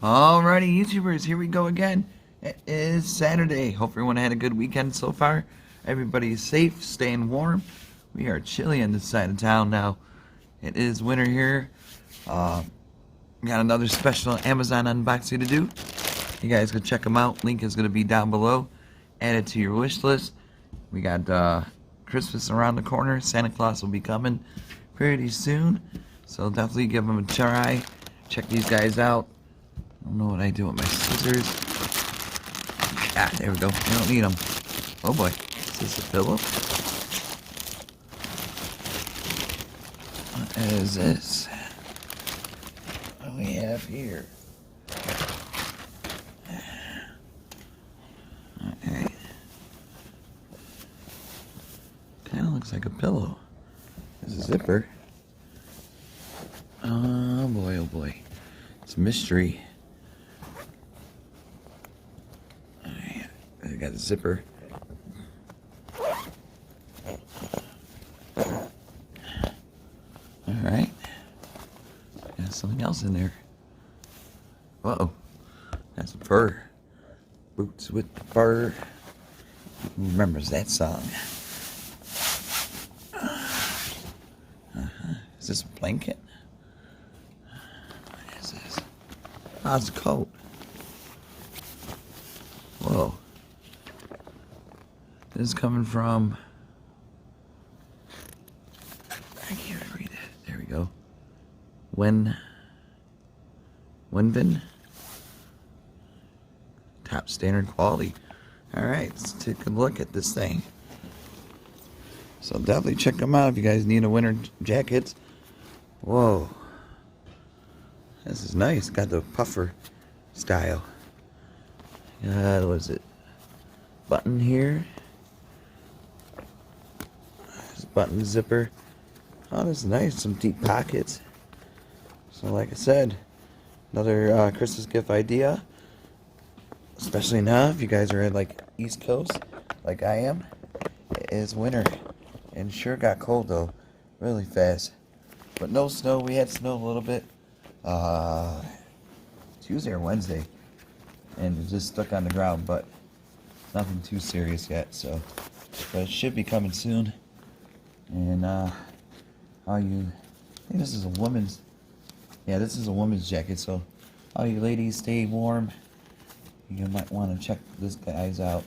Alrighty, YouTubers, here we go again. It is Saturday. Hope everyone had a good weekend so far. Everybody's safe, staying warm. We are chilly on this side of town now. It is winter here. Got another special Amazon unboxing to do. You guys can check them out. Link is going to be down below. Add it to your wish list. We got Christmas around the corner. Santa Claus will be coming pretty soon. So definitely give them a try. Check these guys out. I don't know what I do with my scissors. Ah, there we go. I don't need them. Oh boy. Is this a pillow? What is this? What do we have here? Okay. Kind of looks like a pillow. There's a zipper. Oh boy, oh boy. It's a mystery. I got a zipper. Alright. Got something else in there. Uh-oh. That's some fur. Boots with the fur. Who remembers that song? Is this a blanket? What is this? Oh, it's a coat. Whoa. This is coming from... I can't read it. There we go. WenVen. Top standard quality. Alright, let's take a look at this thing. So definitely check them out if you guys need a winter jacket. Whoa. This is nice. Got the puffer style. What is it? Button here. There's a button zipper. Oh, this is nice. Some deep pockets. So like I said, another Christmas gift idea. Especially now, if you guys are at like East Coast, like I am. It is winter. And sure got cold though. Really fast. But no snow. We had snow a little bit. Tuesday or Wednesday. And it just stuck on the ground, but nothing too serious yet, so but it should be coming soon. And all you, I think this is a woman's, yeah, this is a woman's jacket, so all you ladies stay warm. You might want to check this guy's out.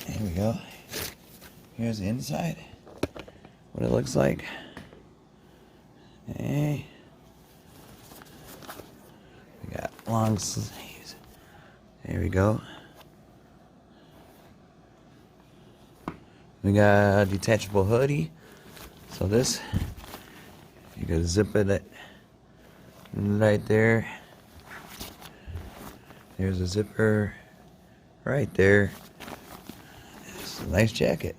Here we go. Here's the inside, what it looks like. Hey, we got long sleeves. There we go. We got a detachable hoodie. So this, you gotta zip it right there. There's a zipper right there. It's a nice jacket.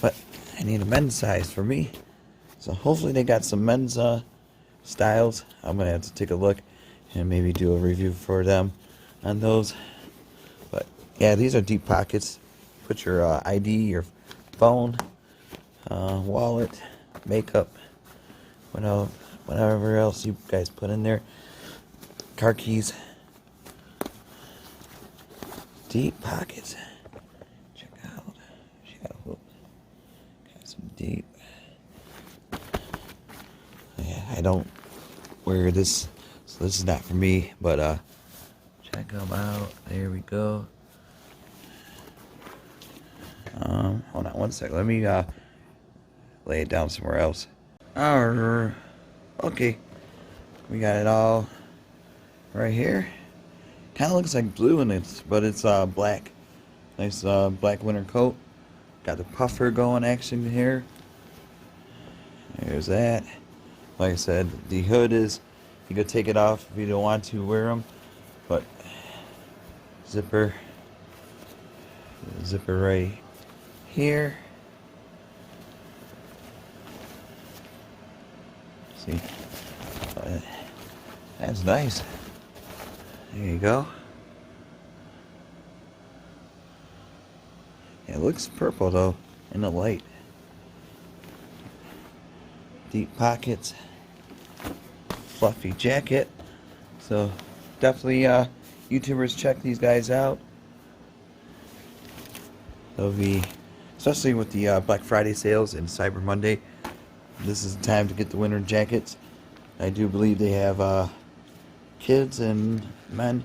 But I need a men's size for me. So hopefully they got some men's styles. I'm gonna have to take a look and maybe do a review for them on those. But yeah, these are deep pockets. Put your ID, your phone, wallet, makeup, whatever else you guys put in there. Car keys. Deep pockets. Check out. She got a hook. Got some deep. Yeah, I don't wear this, so this is not for me. But check them out. There we go. Hold on one second. Let me lay it down somewhere else. Okay. We got it all right here. Kind of looks like blue in it, but it's black. Nice black winter coat. Got the puffer going action here. There's that. Like I said, the hood is, you could take it off if you don't want to wear them. But zipper right here. See, that's nice. There you go. It looks purple though in the light. Deep pockets, fluffy jacket. So definitely YouTubers, check these guys out. They'll be, especially with the Black Friday sales and Cyber Monday, this is the time to get the winter jackets. I do believe they have kids and men.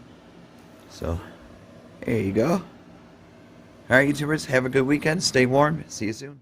So there you go. Alright, YouTubers, have a good weekend. Stay warm. See you soon.